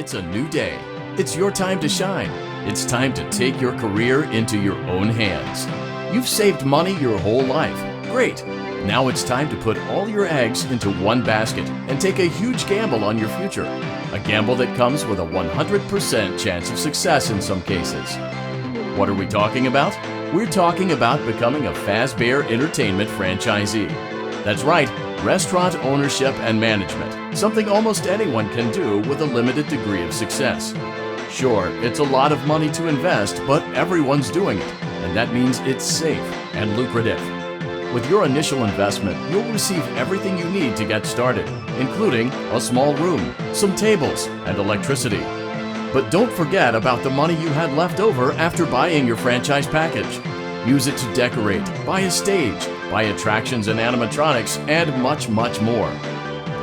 It's a new day. It's your time to shine. It's time to take your career into your own hands. You've saved money your whole life. Great. Now it's time to put all your eggs into one basket and take a huge gamble on your future. A gamble that comes with a 100% chance of success in some cases. What are we talking about? We're talking about becoming a Fazbear Entertainment franchisee. That's right, restaurant ownership and management, something almost anyone can do with a limited degree of success. Sure, it's a lot of money to invest, but everyone's doing it, and that means it's safe and lucrative. With your initial investment, you'll receive everything you need to get started, including a small room, some tables, and electricity. But don't forget about the money you had left over after buying your franchise package. Use it to decorate, buy a stage, buy attractions and animatronics, and much, much more.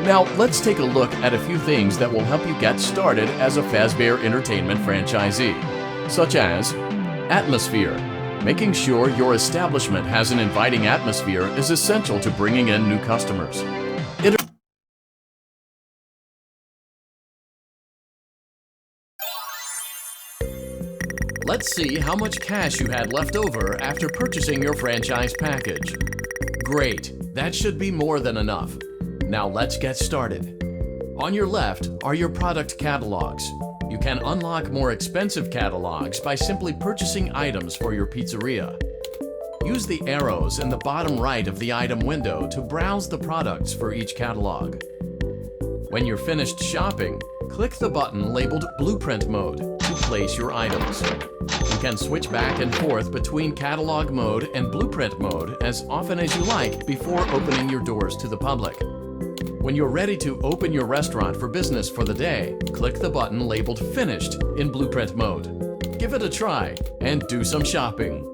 Now, let's take a look at a few things that will help you get started as a Fazbear Entertainment franchisee, such as atmosphere. Making sure your establishment has an inviting atmosphere is essential to bringing in new customers. Let's see how much cash you had left over after purchasing your franchise package. Great, that should be more than enough. Now let's get started. On your left are your product catalogs. You can unlock more expensive catalogs by simply purchasing items for your pizzeria. Use the arrows in the bottom right of the item window to browse the products for each catalog. When you're finished shopping, click the button labeled Blueprint Mode to place your items. You can switch back and forth between Catalog Mode and Blueprint Mode as often as you like before opening your doors to the public. When you're ready to open your restaurant for business for the day, click the button labeled Finished in Blueprint Mode. Give it a try and do some shopping.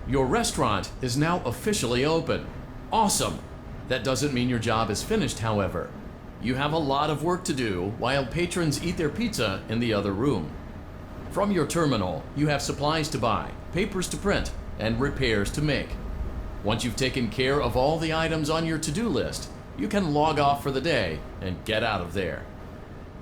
Your restaurant is now officially open. Awesome! That doesn't mean your job is finished, however. You have a lot of work to do while patrons eat their pizza in the other room. From your terminal, you have supplies to buy, papers to print, and repairs to make. Once you've taken care of all the items on your to-do list, you can log off for the day and get out of there.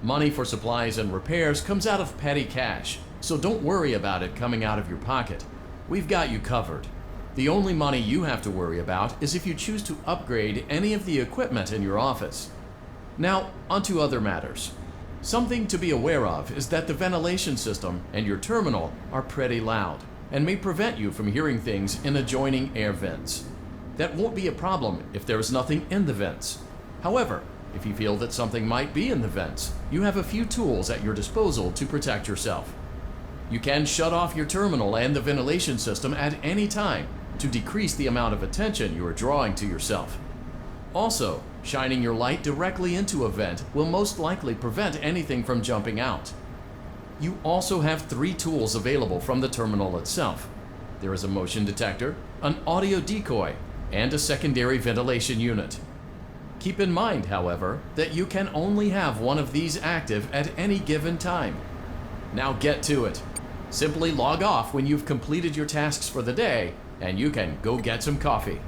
Money for supplies and repairs comes out of petty cash, so don't worry about it coming out of your pocket. We've got you covered. The only money you have to worry about is if you choose to upgrade any of the equipment in your office. Now, onto other matters. Something to be aware of is that the ventilation system and your terminal are pretty loud and may prevent you from hearing things in adjoining air vents. That won't be a problem if there is nothing in the vents. However, if you feel that something might be in the vents, you have a few tools at your disposal to protect yourself. You can shut off your terminal and the ventilation system at any time to decrease the amount of attention you are drawing to yourself. Also, shining your light directly into a vent will most likely prevent anything from jumping out. You also have 3 tools available from the terminal itself. There is a motion detector, an audio decoy, and a secondary ventilation unit. Keep in mind, however, that you can only have one of these active at any given time. Now get to it. Simply log off when you've completed your tasks for the day, and you can go get some coffee.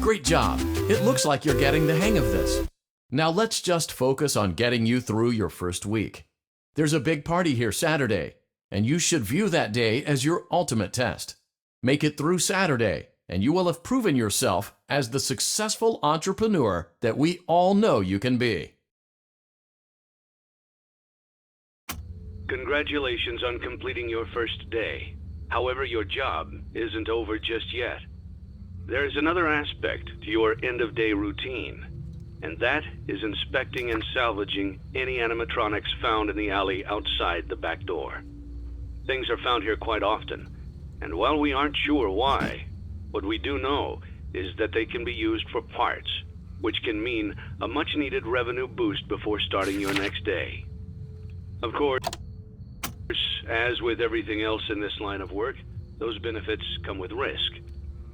Great job. It looks like you're getting the hang of this. Now let's just focus on getting you through your first week. There's a big party here Saturday, and you should view that day as your ultimate test. Make it through Saturday, and you will have proven yourself as the successful entrepreneur that we all know you can be. Congratulations on completing your first day. However, your job isn't over just yet. There is another aspect to your end-of-day routine, and that is inspecting and salvaging any animatronics found in the alley outside the back door. Things are found here quite often, and while we aren't sure why, what we do know is that they can be used for parts, which can mean a much-needed revenue boost before starting your next day. Of course, as with everything else in this line of work, those benefits come with risk.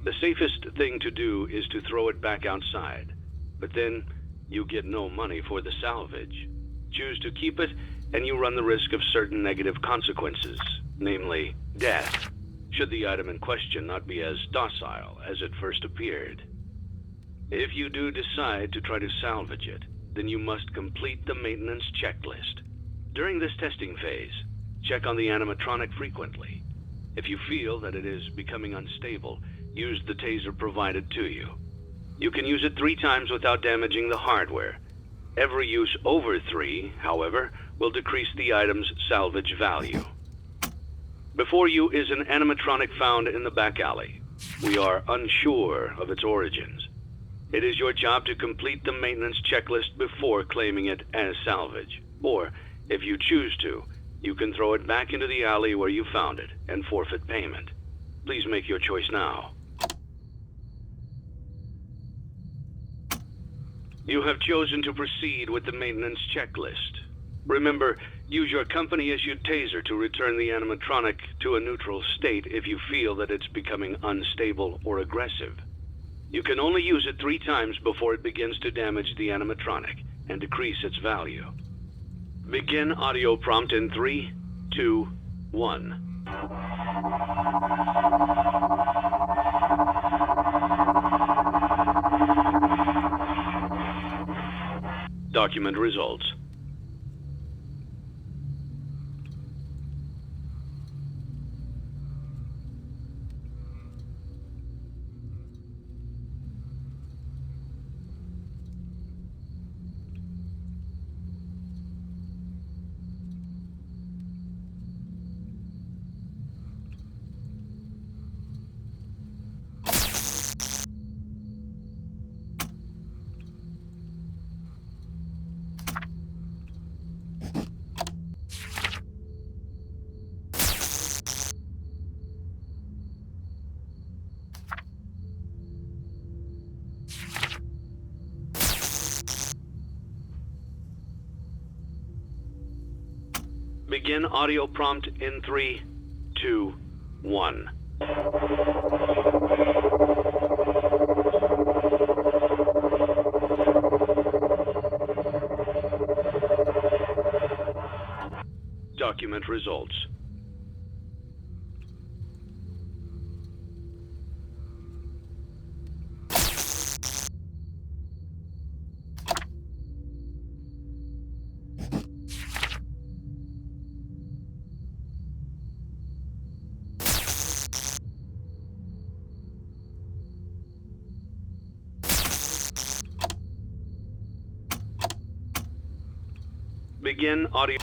The safest thing to do is to throw it back outside, but then you get no money for the salvage. Choose to keep it, and you run the risk of certain negative consequences, namely death, should the item in question not be as docile as it first appeared. If you do decide to try to salvage it, then you must complete the maintenance checklist. During this testing phase, check on the animatronic frequently. If you feel that it is becoming unstable, use the taser provided to you. You can use it 3 times without damaging the hardware. Every use over 3, however, will decrease the item's salvage value. Before you is an animatronic found in the back alley. We are unsure of its origins. It is your job to complete the maintenance checklist before claiming it as salvage. Or, if you choose to, you can throw it back into the alley where you found it and forfeit payment. Please make your choice now. You have chosen to proceed with the maintenance checklist. Remember, use your company-issued taser to return the animatronic to a neutral state if you feel that it's becoming unstable or aggressive. You can only use it 3 times before it begins to damage the animatronic and decrease its value. Begin audio prompt in 3, 2, 1. Document results. Begin audio prompt in 3, 2, 1. Document results. Begin audio.